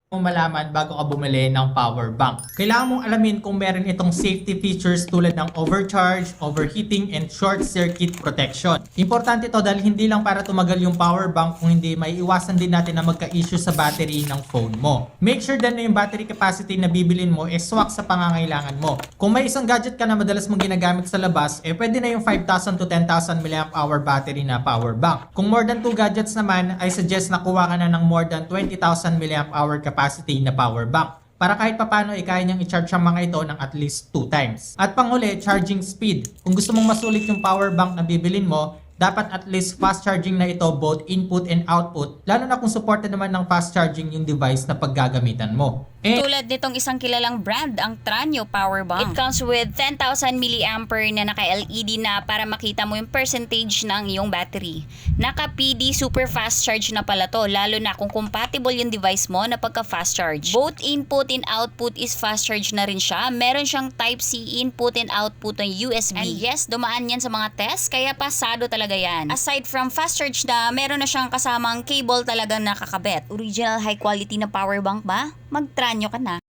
mo malaman bago ka bumili ng power bank. Kailangan mong alamin kung meron itong safety features tulad ng overcharge, overheating, and short circuit protection. Importante ito dahil hindi lang para tumagal yung power bank, kung hindi may iwasan din natin na magka-issue sa battery ng phone mo. Make sure din na yung battery capacity na bibilin mo is swak sa pangangailangan mo. Kung may isang gadget ka na madalas mong ginagamit sa labas, pwede na yung 5,000 to 10,000 mAh battery na power bank. Kung more than 2 gadgets naman, I suggest na kuha ka na ng more than 20,000 mAh capacity na power bank para kahit papano kaya niyang i-charge ang mga ito ng at least 2 times. At panghuli, charging speed. Kung gusto mong masulit yung power bank na bibilin mo, dapat at least fast charging na ito both input and output, lalo na kung supported naman ng fast charging yung device na paggagamitan mo. Tulad nitong isang kilalang brand, ang Tranio Power Bank. It comes with 10,000 mAh na naka-LED na para makita mo yung percentage ng iyong battery. Naka-PD super fast charge na pala to, lalo na kung compatible yung device mo na pagka-fast charge. Both input and output is fast charge na rin siya. Meron siyang Type-C input and output ng USB. And yes, dumaan yan sa mga test, kaya pasado talaga yan. Aside from fast charge na, meron na siyang kasamang cable talagang nakakabit. Original high quality na power bank ba? Mag-Tranio ka na.